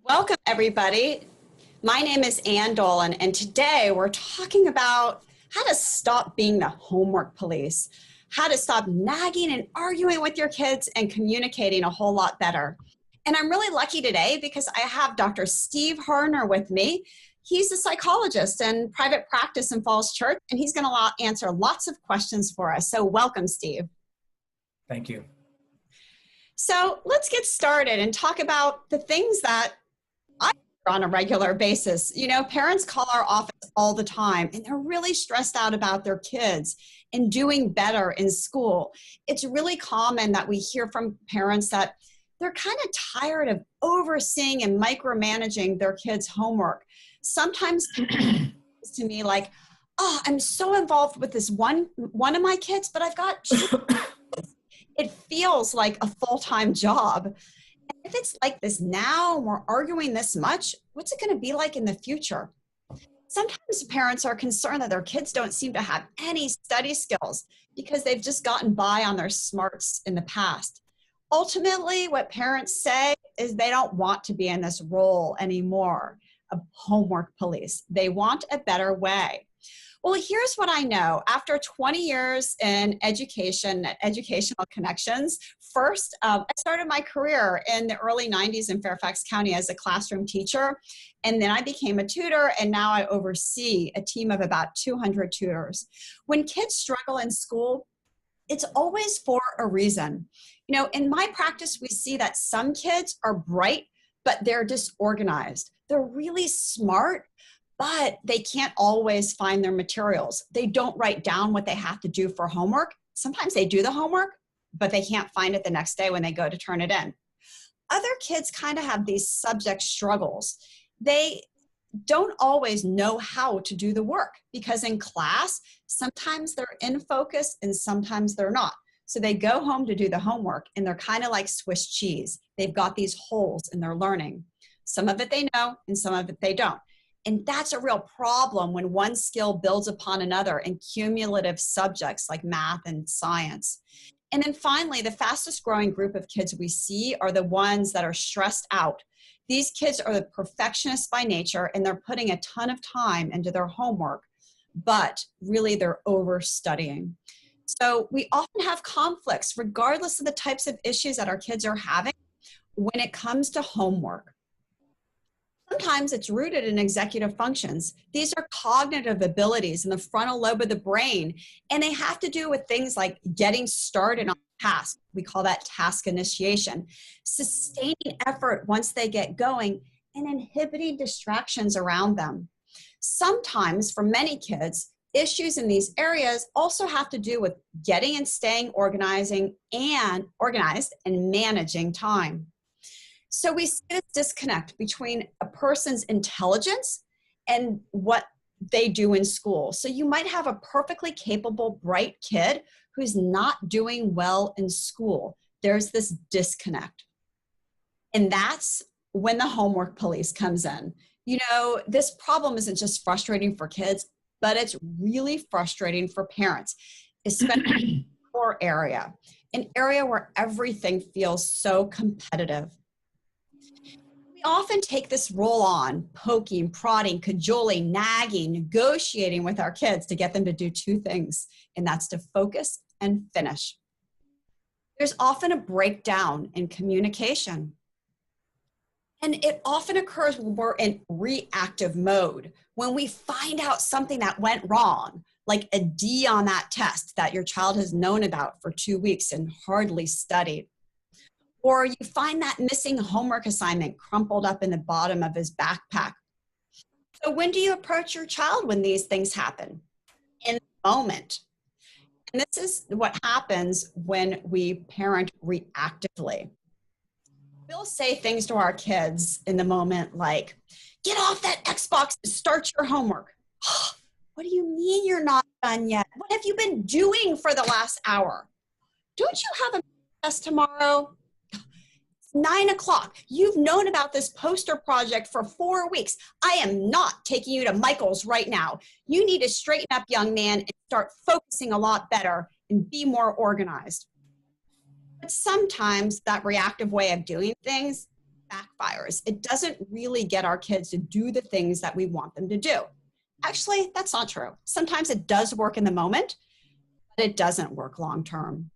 Welcome, everybody. My name is Ann Dolan, and today we're talking about how to stop being the homework police, how to stop nagging and arguing with your kids and communicating a whole lot better. And I'm really lucky today because I have Dr. Steve Harner with me. He's a psychologist in private practice in Falls Church, and he's going to answer lots of questions for us. So welcome, Steve. Thank you. So let's get started and talk about the things that I hear on a regular basis. You know, parents call our office all the time and they're really stressed out about their kids and doing better in school. It's really common that we hear from parents that they're kind of tired of overseeing and micromanaging their kids' homework. Sometimes to me like, oh, I'm so involved with this one of my kids, but I've got two. It feels like a full-time job. And if it's like this now, and we're arguing this much, what's it going to be like in the future? Sometimes parents are concerned that their kids don't seem to have any study skills because they've just gotten by on their smarts in the past. Ultimately, what parents say is they don't want to be in this role anymore of homework police. They want a better way. Well, here's what I know. After 20 years in education, educational connections, first, I started my career in the early 90s in Fairfax County as a classroom teacher, and then I became a tutor, and now I oversee a team of about 200 tutors. When kids struggle in school, it's always for a reason. You know, in my practice, we see that some kids are bright, but they're disorganized. They're really smart, but they can't always find their materials. They don't write down what they have to do for homework. Sometimes they do the homework, but they can't find it the next day when they go to turn it in. Other kids kind of have these subject struggles. They don't always know how to do the work because in class, sometimes they're in focus and sometimes they're not. So they go home to do the homework and they're kind of like Swiss cheese. They've got these holes in their learning. Some of it they know and some of it they don't. And that's a real problem when one skill builds upon another in cumulative subjects like math and science. And then finally, the fastest growing group of kids we see are the ones that are stressed out. These kids are the perfectionists by nature, and they're putting a ton of time into their homework, but really they're overstudying. So we often have conflicts, regardless of the types of issues that our kids are having when it comes to homework. Sometimes it's rooted in executive functions. These are cognitive abilities in the frontal lobe of the brain, and they have to do with things like getting started on a task. We call that task initiation, sustaining effort once they get going, and inhibiting distractions around them. Sometimes, for many kids, issues in these areas also have to do with getting and staying organized and managing time. So we see this disconnect between a person's intelligence and what they do in school. So you might have a perfectly capable, bright kid who's not doing well in school. There's this disconnect. And that's when the homework police comes in. You know, this problem isn't just frustrating for kids, but it's really frustrating for parents, especially in the core area, an area where everything feels so competitive. We often take this role on, poking, prodding, cajoling, nagging, negotiating with our kids to get them to do two things, and that's to focus and finish. There's often a breakdown in communication. And it often occurs when we're in reactive mode, when we find out something that went wrong, like a D on that test that your child has known about for 2 weeks and hardly studied. Or you find that missing homework assignment crumpled up in the bottom of his backpack. So when do you approach your child when these things happen? In the moment. And this is what happens when we parent reactively. We'll say things to our kids in the moment like, get off that Xbox and start your homework. What do you mean you're not done yet? What have you been doing for the last hour? Don't you have a test tomorrow? 9 o'clock. You've known about this poster project for 4 weeks. I am not taking you to Michael's right now. You need to straighten up, young man, and start focusing a lot better and be more organized. But sometimes that reactive way of doing things backfires. It doesn't really get our kids to do the things that we want them to do. Actually, that's not true. Sometimes it does work in the moment, but it doesn't work long term.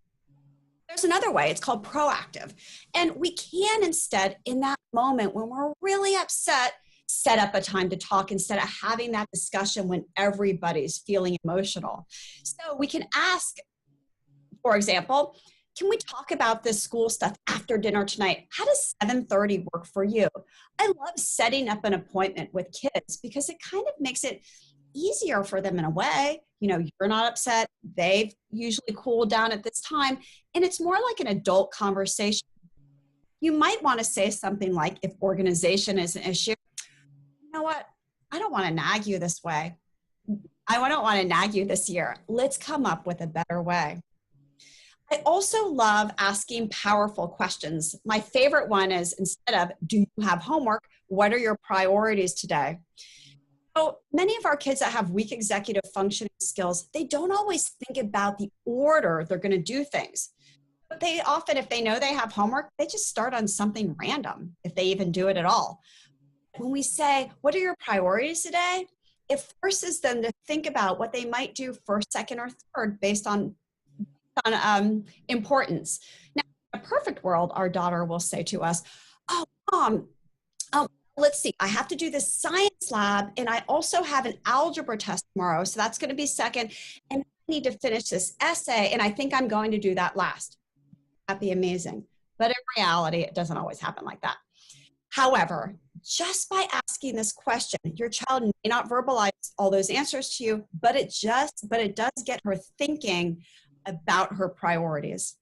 There's another way, it's called proactive. And we can instead, in that moment when we're really upset, set up a time to talk instead of having that discussion when everybody's feeling emotional. So we can ask, for example, can we talk about this school stuff after dinner tonight? How does 7:30 work for you? I love setting up an appointment with kids because it kind of makes it easier for them in a way. You know, you're not upset. They've usually cooled down at this time. And it's more like an adult conversation. You might want to say something like, if organization is an issue, you know what? I don't want to nag you this way. I don't want to nag you this year. Let's come up with a better way. I also love asking powerful questions. My favorite one is, instead of, do you have homework? What are your priorities today? So many of our kids that have weak executive functioning skills, they don't always think about the order they're going to do things. But they often, if they know they have homework, they just start on something random, if they even do it at all. When we say, what are your priorities today? It forces them to think about what they might do first, second, or third based on importance. Now, in a perfect world, our daughter will say to us, oh, Mom, let's see, I have to do this science lab, and I also have an algebra test tomorrow, so that's going to be second, and I need to finish this essay, and I think I'm going to do that last. That'd be amazing. But in reality, it doesn't always happen like that. However, just by asking this question, your child may not verbalize all those answers to you, but it does get her thinking about her priorities.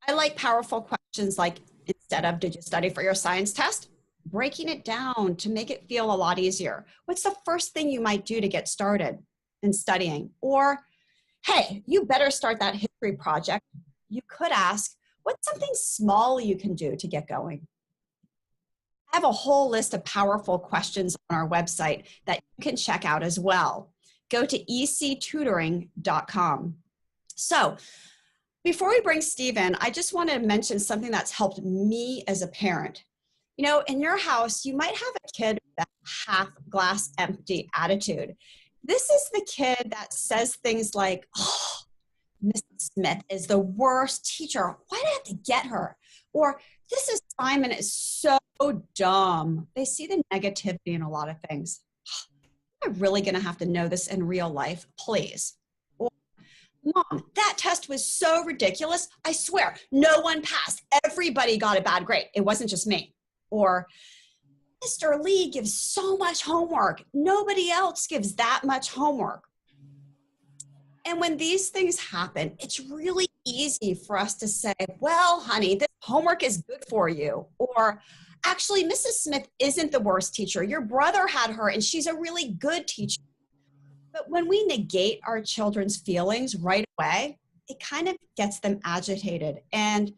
I like powerful questions like, instead of, did you study for your science test? Breaking it down to make it feel a lot easier. What's the first thing you might do to get started in studying? Or, hey, you better start that history project. You could ask, what's something small you can do to get going? I have a whole list of powerful questions on our website that you can check out as well. Go to ectutoring.com. So before we bring Steve in, I just want to mention something that's helped me as a parent. You know, in your house, you might have a kid with a half glass empty attitude. This is the kid that says things like, oh, Mrs. Smith is the worst teacher. Why do I have to get her? Or this assignment is so dumb. They see the negativity in a lot of things. Am I really going to have to know this in real life? Please. Or, Mom, that test was so ridiculous. I swear, no one passed. Everybody got a bad grade. It wasn't just me. Or, Mr. Lee gives so much homework. Nobody else gives that much homework. And when these things happen, it's really easy for us to say, well, honey, this homework is good for you. Or, actually, Mrs. Smith isn't the worst teacher. Your brother had her, and she's a really good teacher. But when we negate our children's feelings right away, it kind of gets them agitated, and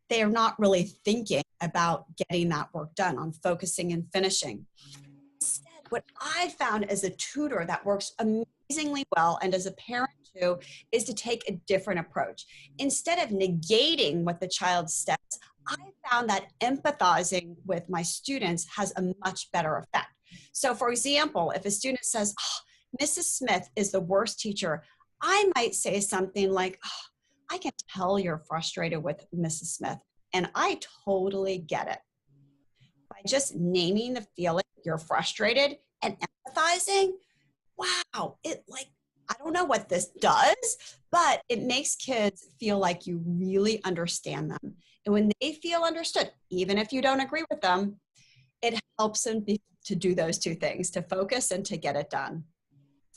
they are not really thinking about getting that work done, on focusing and finishing. Instead, what I found as a tutor that works amazingly well, and as a parent too, is to take a different approach. Instead of negating what the child says, I found that empathizing with my students has a much better effect. So for example, if a student says, oh, Mrs. Smith is the worst teacher, I might say something like, oh, I can tell you're frustrated with Mrs. Smith, and I totally get it. By just naming the feeling you're frustrated and empathizing, wow, I don't know what this does, but it makes kids feel like you really understand them. And when they feel understood, even if you don't agree with them, it helps them to do those two things, to focus and to get it done.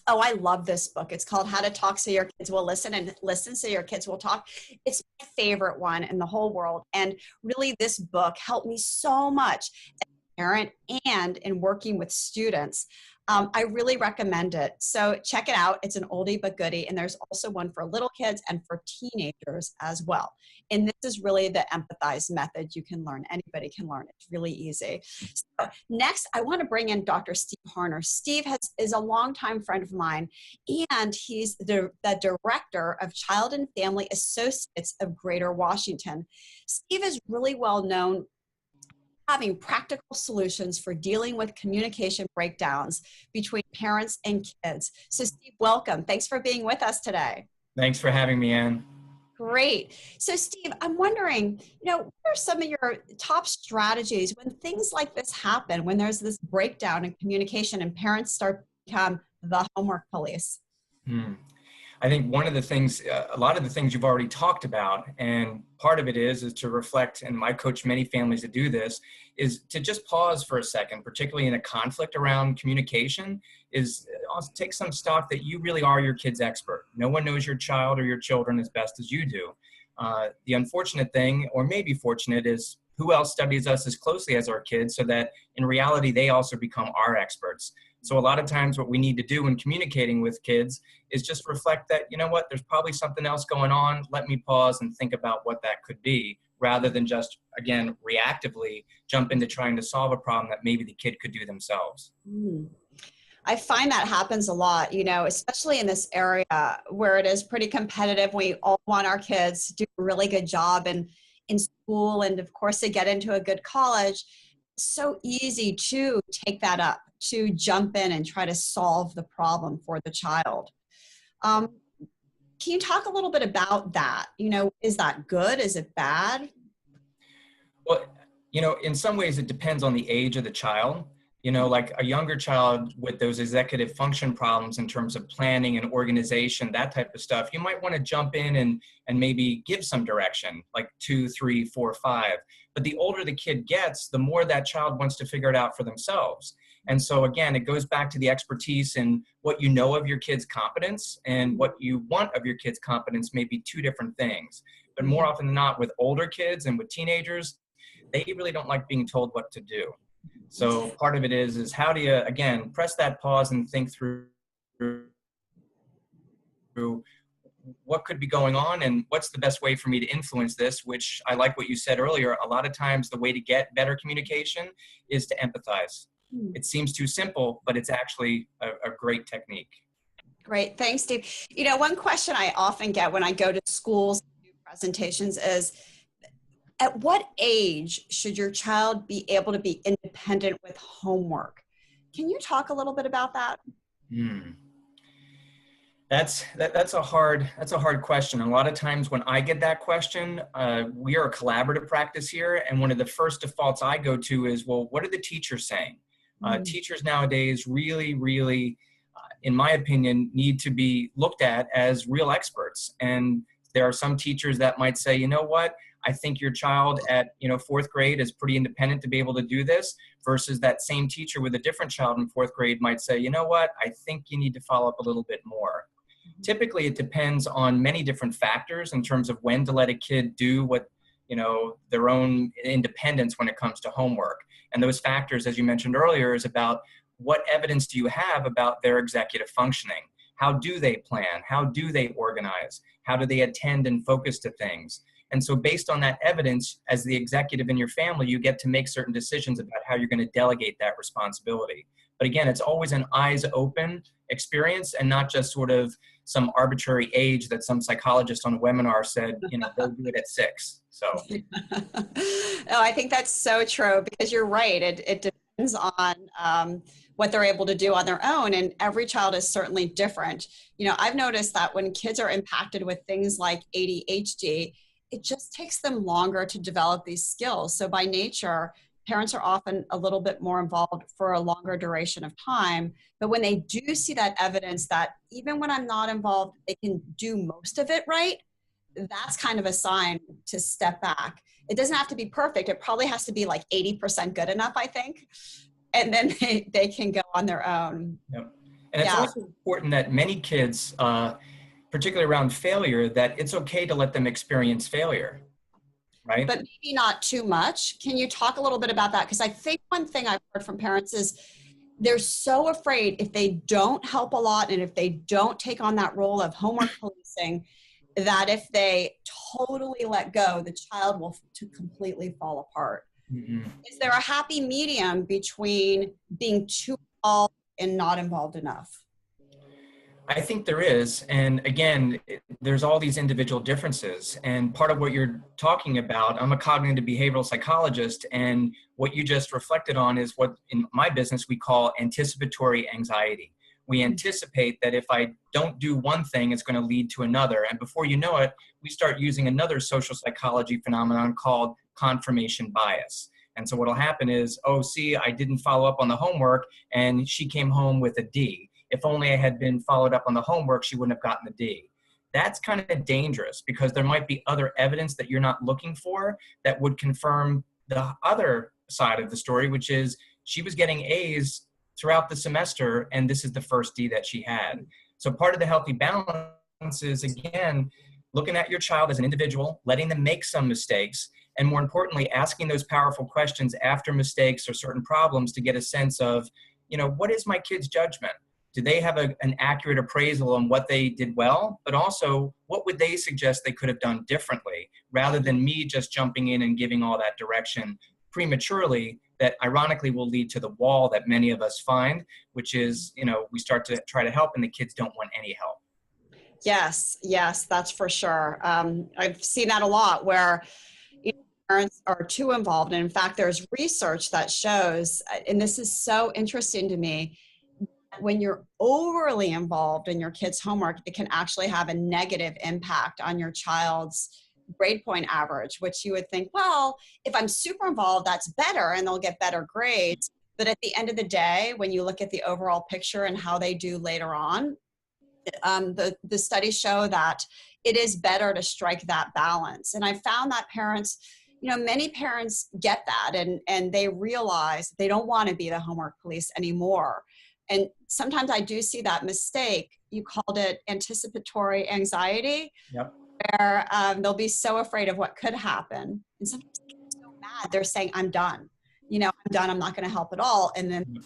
Oh, I love this book. It's called How to Talk So Your Kids Will Listen, and Listen So Your Kids Will Talk. It's my favorite one in the whole world. And really, this book helped me so much as a parent and in working with students. I really recommend it. So check it out. It's an oldie but goodie. And there's also one for little kids and for teenagers as well. And this is really the empathize method you can learn. Anybody can learn. It's really easy. So next, I want to bring in Dr. Steve Harner. Steve is a longtime friend of mine, and he's the director of Child and Family Associates of Greater Washington. Steve is really well known having practical solutions for dealing with communication breakdowns between parents and kids. So Steve, welcome. Thanks for being with us today. Thanks for having me, Ann. Great. So Steve, I'm wondering, what are some of your top strategies when things like this happen, when there's this breakdown in communication and parents start to become the homework police? Hmm. I think one of the things, a lot of the things you've already talked about, and part of it is to reflect, and I coach many families to do this, is to just pause for a second, particularly in a conflict around communication, is also take some stock that you really are your kid's expert. No one knows your child or your children as best as you do. The unfortunate thing, or maybe fortunate, is who else studies us as closely as our kids, so that in reality, they also become our experts. So a lot of times what we need to do when communicating with kids is just reflect that, you know what, there's probably something else going on. Let me pause and think about what that could be, rather than just, again, reactively jump into trying to solve a problem that maybe the kid could do themselves. Mm. I find that happens a lot, especially in this area where it is pretty competitive. We all want our kids to do a really good job in school and, of course, to get into a good college. It's so easy to take that up, to jump in and try to solve the problem for the child. Um, can you talk a little bit about that? Is that good? Is it bad? Well, in some ways it depends on the age of the child. Like a younger child with those executive function problems in terms of planning and organization, that type of stuff, you might want to jump in and maybe give some direction, like 2, 3, 4, 5. But the older the kid gets, the more that child wants to figure it out for themselves. And so again, it goes back to the expertise and what you know of your kid's competence and what you want of your kid's competence may be two different things. But more often than not, with older kids and with teenagers, they really don't like being told what to do. So part of it is how do you, again, press that pause and think through what could be going on and what's the best way for me to influence this, which I like what you said earlier. A lot of times the way to get better communication is to empathize. It seems too simple, but it's actually a great technique. Great. Thanks, Steve. One question I often get when I go to schools and do presentations is, at what age should your child be able to be independent with homework? Can you talk a little bit about that? That's a hard question. A lot of times when I get that question, we are a collaborative practice here, and one of the first defaults I go to is, well, what are the teachers saying? Teachers nowadays really, in my opinion, need to be looked at as real experts. And there are some teachers that might say, you know what, I think your child at 4th grade is pretty independent to be able to do this, versus that same teacher with a different child in 4th grade might say, you know what, I think you need to follow up a little bit more. Typically, it depends on many different factors in terms of when to let a kid do what, their own independence when it comes to homework. And those factors, as you mentioned earlier, is about what evidence do you have about their executive functioning? How do they plan? How do they organize? How do they attend and focus to things? And so based on that evidence, as the executive in your family, you get to make certain decisions about how you're going to delegate that responsibility. But again, it's always an eyes open experience and not just sort of some arbitrary age that some psychologist on a webinar said, they'll do it at 6. So. No, I think that's so true, because you're right. It depends on what they're able to do on their own. And every child is certainly different. I've noticed that when kids are impacted with things like ADHD, it just takes them longer to develop these skills. So by nature, parents are often a little bit more involved for a longer duration of time. But when they do see that evidence that even when I'm not involved, they can do most of it right, that's kind of a sign to step back. It doesn't have to be perfect. It probably has to be like 80% good enough, I think. And then they can go on their own. Yep. And it's also important that many kids, particularly around failure, that it's okay to let them experience failure, right? But maybe not too much. Can you talk a little bit about that? Because I think one thing I've heard from parents is they're so afraid if they don't help a lot and if they don't take on that role of homework policing, that if they totally let go, the child will completely fall apart. Mm-hmm. Is there a happy medium between being too involved and not involved enough? I think there is. And again, there's all these individual differences. And part of what you're talking about, I'm a cognitive behavioral psychologist, and what you just reflected on is what in my business we call anticipatory anxiety. We anticipate that if I don't do one thing, it's going to lead to another. And before you know it, we start using another social psychology phenomenon called confirmation bias. And so what will happen is, oh, see, I didn't follow up on the homework and she came home with a D. If only I had been followed up on the homework, she wouldn't have gotten the D. That's kind of dangerous because there might be other evidence that you're not looking for that would confirm the other side of the story, which is she was getting A's throughout the semester and this is the first D that she had. So part of the healthy balance is, again, looking at your child as an individual, letting them make some mistakes, and more importantly, asking those powerful questions after mistakes or certain problems to get a sense of, what is my kid's judgment? Do they have an accurate appraisal on what they did well, but also what would they suggest they could have done differently, rather than me just jumping in and giving all that direction prematurely that ironically will lead to the wall that many of us find, which is, we start to try to help and the kids don't want any help. Yes, that's for sure. I've seen that a lot where parents are too involved. And in fact, there's research that shows, and this is so interesting to me, when you're overly involved in your kid's homework, it can actually have a negative impact on your child's grade point average, which you would think, well, if I'm super involved, that's better and they'll get better grades. But at the end of the day, when you look at the overall picture and how they do later on, the studies show that it is better to strike that balance. And I found that parents, many parents get that and they realize they don't want to be the homework police anymore. And sometimes I do see that mistake. You called it anticipatory anxiety. Yep. Where they'll be so afraid of what could happen. And sometimes they get so mad, they're saying, I'm done. I'm done. I'm not going to help at all. And then,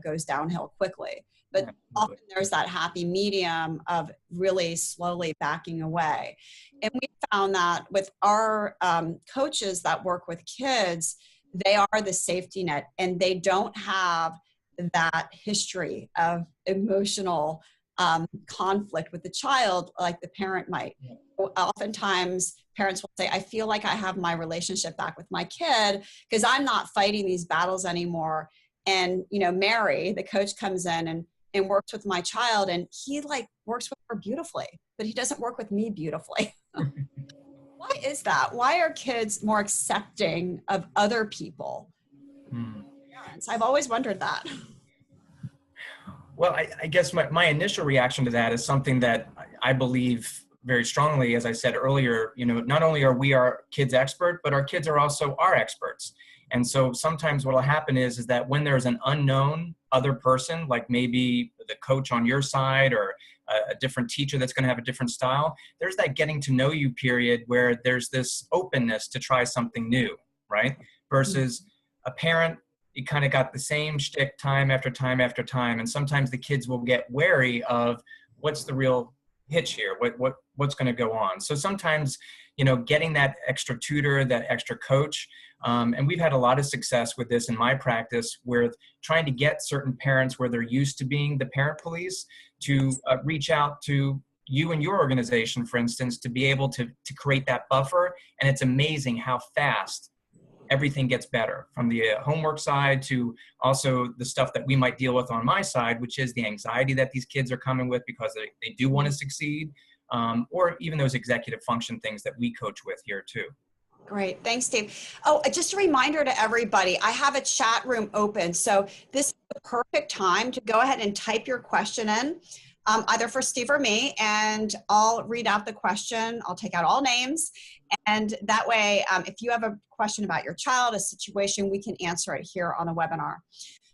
goes downhill quickly. But often there's that happy medium of really slowly backing away. And we found that with our coaches that work with kids, they are the safety net and they don't have that history of emotional conflict with the child like the parent might. Oftentimes parents will say, I feel like I have my relationship back with my kid because I'm not fighting these battles anymore. And, Mary, the coach, comes in and works with my child and he works with her beautifully, but he doesn't work with me beautifully. Why is that? Why are kids more accepting of other people? I've always wondered that. Well, I guess my initial reaction to that is something that I believe very strongly, as I said earlier, not only are we our kids' expert, but our kids are also our experts. And so sometimes what will happen is that when there's an unknown other person, like maybe the coach on your side or a different teacher that's going to have a different style, there's that getting to know you period where there's this openness to try something new, right? Versus a parent, you kind of got the same shtick time after time after time. And sometimes the kids will get wary of what's the real hitch here, what's going to go on. So sometimes, getting that extra tutor, that extra coach, and we've had a lot of success with this in my practice with trying to get certain parents where they're used to being the parent police to reach out to you and your organization, for instance, to be able to create that buffer. And it's amazing how fast everything gets better, from the homework side to also the stuff that we might deal with on my side, which is the anxiety that these kids are coming with because they do want to succeed, or even those executive function things that we coach with here too. Great. Thanks, Steve. Oh, just a reminder to everybody, I have a chat room open. So this is the perfect time to go ahead and type your question in, either for Steve or me, and I'll read out the question. I'll take out all names. And that way, if you have a question about your child, a situation, we can answer it here on the webinar.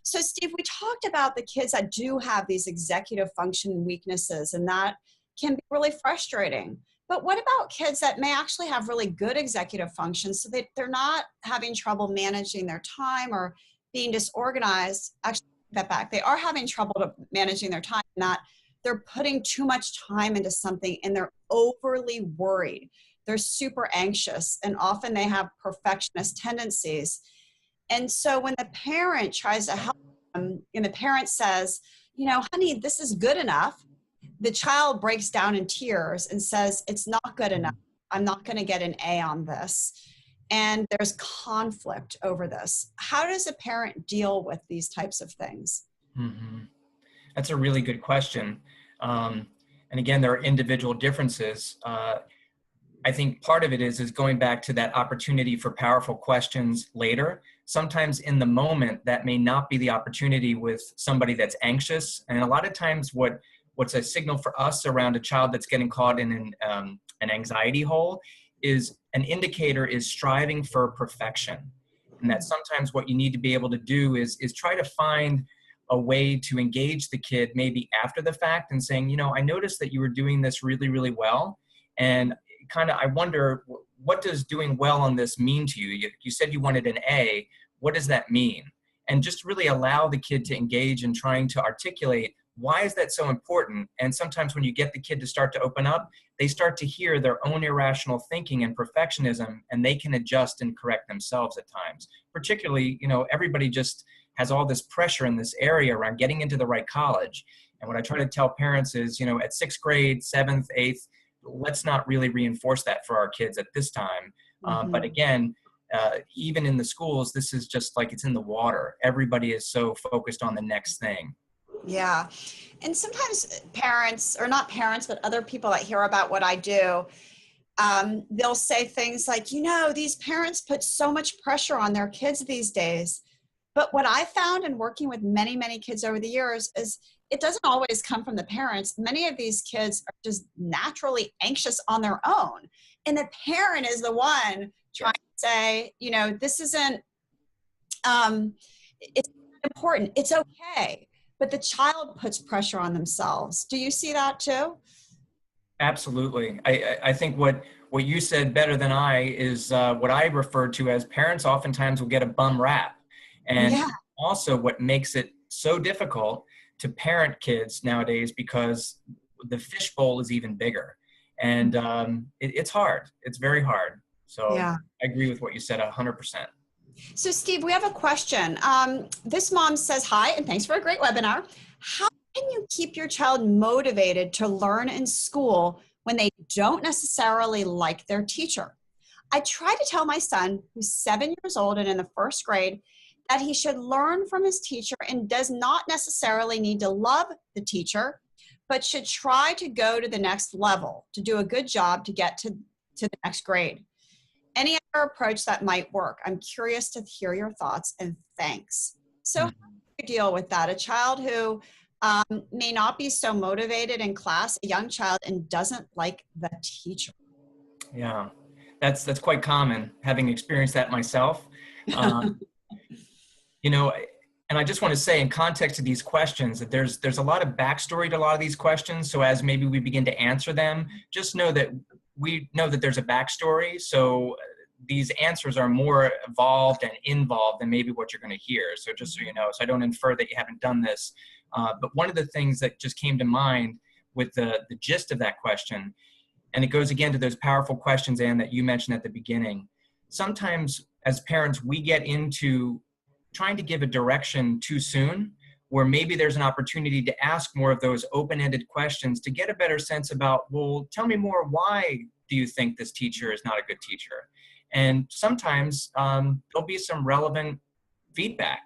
So Steve, we talked about the kids that do have these executive function weaknesses, and that can be really frustrating. But what about kids that may actually have really good executive functions so that they're not having trouble managing their time or being disorganized? Actually, take that back. They are having trouble managing their time, not they're putting too much time into something and they're overly worried. They're super anxious and often they have perfectionist tendencies. And so when the parent tries to help them and the parent says, honey, this is good enough. The child breaks down in tears and says, it's not good enough. I'm not going to get an A on this. And there's conflict over this. How does a parent deal with these types of things? Mm-hmm. That's a really good question. And again, there are individual differences. I think part of it is going back to that opportunity for powerful questions later. Sometimes in the moment, that may not be the opportunity with somebody that's anxious. And a lot of times what's a signal for us around a child that's getting caught in an anxiety hole is an indicator is striving for perfection. And that sometimes what you need to be able to do is try to find a way to engage the kid maybe after the fact and saying, I noticed that you were doing this really, really well. And I wonder, what does doing well on this mean to you? You said you wanted an A. What does that mean? And just really allow the kid to engage in trying to articulate, why is that so important? And sometimes when you get the kid to start to open up, they start to hear their own irrational thinking and perfectionism, and they can adjust and correct themselves at times. Particularly, everybody just has all this pressure in this area around getting into the right college. And what I try to tell parents is, at 6th grade, 7th, 8th, let's not really reinforce that for our kids at this time. But again, even in the schools, this is just like it's in the water. Everybody is so focused on the next thing. Yeah. And sometimes parents, or not parents, but other people that hear about what I do, they'll say things like, these parents put so much pressure on their kids these days. But what I found in working with many, many kids over the years is it doesn't always come from the parents. Many of these kids are just naturally anxious on their own. And the parent is the one trying to say, this isn't, it's important. It's okay. But the child puts pressure on themselves. Do you see that too? Absolutely. I think what you said better than I is what I refer to as parents oftentimes will get a bum rap. And also what makes it so difficult to parent kids nowadays, because the fishbowl is even bigger. And it's hard. It's very hard. So I agree with what you said 100%. So Steve, we have a question. This mom says, hi, and thanks for a great webinar. How can you keep your child motivated to learn in school when they don't necessarily like their teacher? I try to tell my son, who's 7 years old and in the 1st grade, that he should learn from his teacher and does not necessarily need to love the teacher, but should try to go to the next level, to do a good job to get to the next grade. Any other approach that might work? I'm curious to hear your thoughts, and thanks. So how do you deal with that? A child who may not be so motivated in class, a young child, and doesn't like the teacher. Yeah, that's quite common, having experienced that myself. And I just want to say, in context of these questions, that there's a lot of backstory to a lot of these questions. So as maybe we begin to answer them, just know that we know that there's a backstory. So these answers are more evolved and involved than maybe what you're going to hear. So just so you know, so I don't infer that you haven't done this. But one of the things that just came to mind with the gist of that question, and it goes again to those powerful questions, Anne, that you mentioned at the beginning. Sometimes as parents, we get into trying to give a direction too soon, where maybe there's an opportunity to ask more of those open-ended questions to get a better sense about, well, tell me more, why do you think this teacher is not a good teacher? And sometimes there'll be some relevant feedback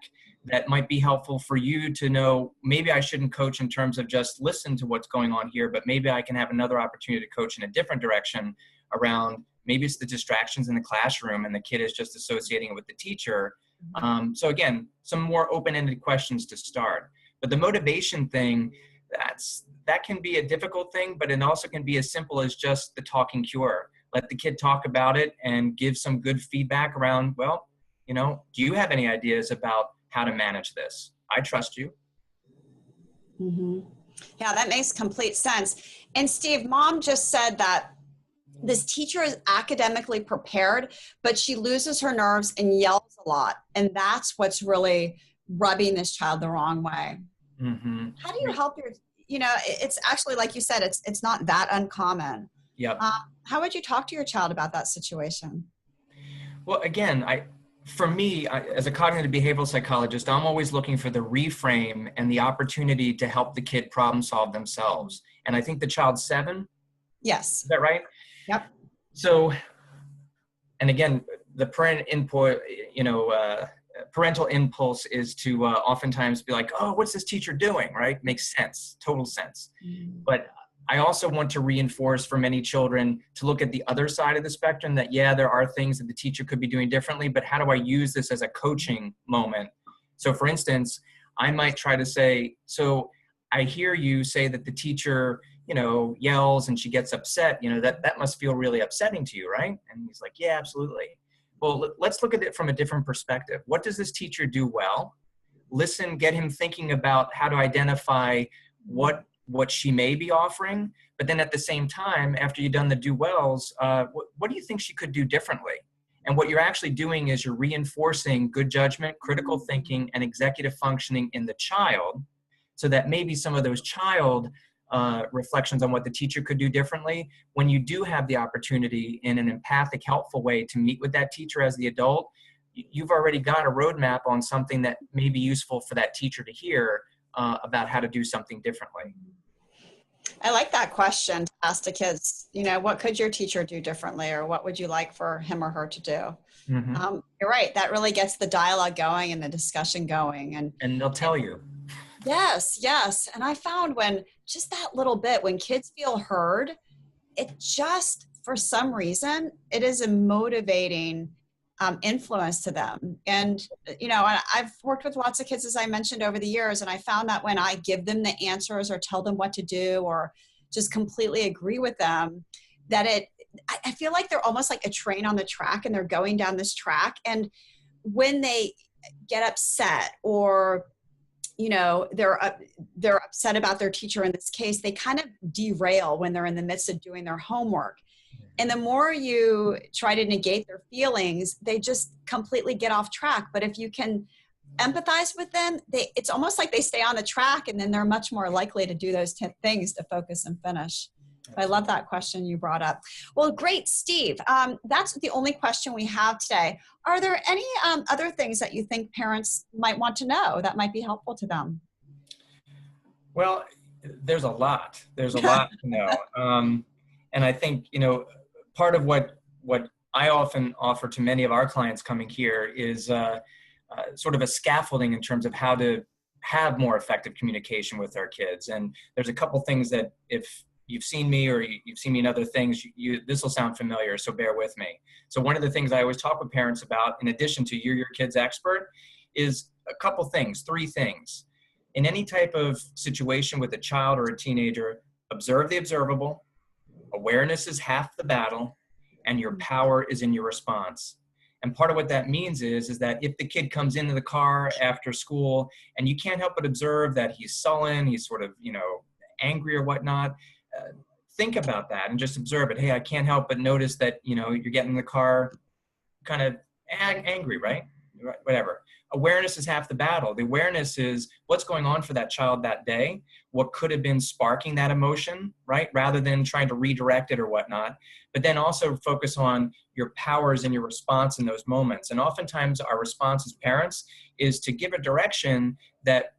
that might be helpful for you to know, maybe I shouldn't coach in terms of just listen to what's going on here, but maybe I can have another opportunity to coach in a different direction around, maybe it's the distractions in the classroom and the kid is just associating it with the teacher. So again, some more open-ended questions to start. But the motivation thing, that can be a difficult thing, but it also can be as simple as just the talking cure. Let the kid talk about it and give some good feedback around, well, do you have any ideas about how to manage this? I trust you. Mm-hmm. Yeah, that makes complete sense. And Steve, mom just said that this teacher is academically prepared, but she loses her nerves and yells a lot. And that's what's really rubbing this child the wrong way. Mm-hmm. How do you help your, it's actually, like you said, it's not that uncommon. Yep. How would you talk to your child about that situation? Well, again, For me, as a cognitive behavioral psychologist, I'm always looking for the reframe and the opportunity to help the kid problem solve themselves. And I think the child's 7, is Yes. that right? Yep. So, and again, the parental impulse is to oftentimes be like, oh, what's this teacher doing, right? Makes sense, total sense. But I also want to reinforce for many children to look at the other side of the spectrum, that, yeah, there are things that the teacher could be doing differently, but how do I use this as a coaching moment? So for instance, I might try to say, so I hear you say that the teacher, yells and she gets upset, that must feel really upsetting to you, right? And he's like, yeah, absolutely. Well, let's look at it from a different perspective. What does this teacher do well? Listen, get him thinking about how to identify what she may be offering, but then at the same time, after you've done the do wells, what do you think she could do differently? And what you're actually doing is you're reinforcing good judgment, critical thinking, and executive functioning in the child, so that maybe some of those child reflections on what the teacher could do differently, when you do have the opportunity in an empathic, helpful way to meet with that teacher as the adult, you've already got a roadmap on something that may be useful for that teacher to hear about how to do something differently. I like that question to ask the kids, what could your teacher do differently, or what would you like for him or her to do? Mm-hmm. You're right. That really gets the dialogue going and the discussion going. And they'll tell you. Yes, yes. And I found when just that little bit, when kids feel heard, it just, for some reason, it is a motivating influence to them. And, I've worked with lots of kids, as I mentioned, over the years, and I found that when I give them the answers or tell them what to do or just completely agree with them, that I feel like they're almost like a train on the track, and they're going down this track. And when they get upset, or they're upset about their teacher in this case, they kind of derail when they're in the midst of doing their homework. And the more you try to negate their feelings, they just completely get off track. But if you can empathize with them, it's almost like they stay on the track, and then they're much more likely to do those things to focus and finish. I love that question you brought up. Well, great, Steve. That's the only question we have today. Are there any other things that you think parents might want to know that might be helpful to them? Well, there's a lot. There's a lot to know. And I think, part of what I often offer to many of our clients coming here is sort of a scaffolding in terms of how to have more effective communication with our kids. And there's a couple things that, if you've seen me or you've seen me in other things, this will sound familiar, so bear with me. So one of the things I always talk with parents about, in addition to you're your kid's expert, is a couple things, 3 things. In any type of situation with a child or a teenager, observe the observable, awareness is half the battle, and your power is in your response. And part of what that means is that if the kid comes into the car after school and you can't help but observe that he's sullen, he's sort of, angry or whatnot, think about that and just observe it. Hey, I can't help but notice that, you're getting in the car kind of angry, right? Whatever. Awareness is half the battle. The awareness is what's going on for that child that day, what could have been sparking that emotion, right? Rather than trying to redirect it or whatnot. But then also focus on your powers and your response in those moments. And oftentimes our response as parents is to give a direction that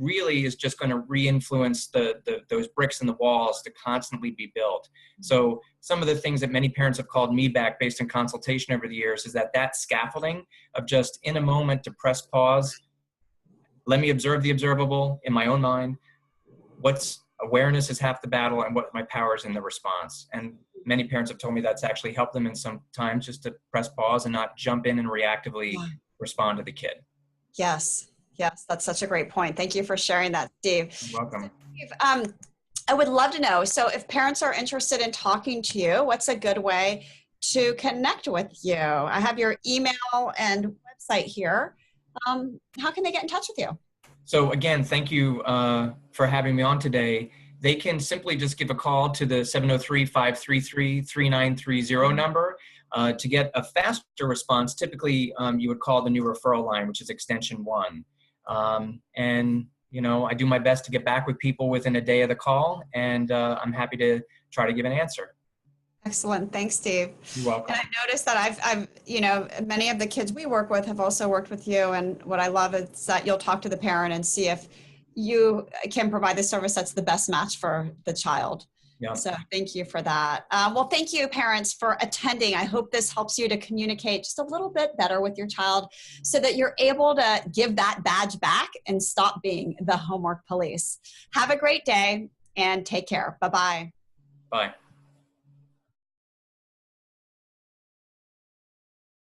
really is just going to re-influence those bricks in the walls to constantly be built. So some of the things that many parents have called me back based on consultation over the years is that scaffolding of just in a moment to press pause, let me observe the observable in my own mind, what's awareness is half the battle, and what my power is in the response. And many parents have told me that's actually helped them in some times, just to press pause and not jump in and reactively respond to the kid. Yes. Yes, that's such a great point. Thank you for sharing that, Steve. You're welcome. So, Steve, I would love to know, so if parents are interested in talking to you, what's a good way to connect with you? I have your email and website here. How can they get in touch with you? So again, thank you for having me on today. They can simply just give a call to the 703-533-3930 number. To get a faster response, typically you would call the new referral line, which is extension 1. And, I do my best to get back with people within a day of the call, and I'm happy to try to give an answer. Excellent. Thanks, Steve. You're welcome. And I noticed that many of the kids we work with have also worked with you. And what I love is that you'll talk to the parent and see if you can provide the service that's the best match for the child. Yeah. So thank you for that. Well, thank you, parents, for attending. I hope this helps you to communicate just a little bit better with your child so that you're able to give that badge back and stop being the homework police. Have a great day and take care. Bye-bye. Bye.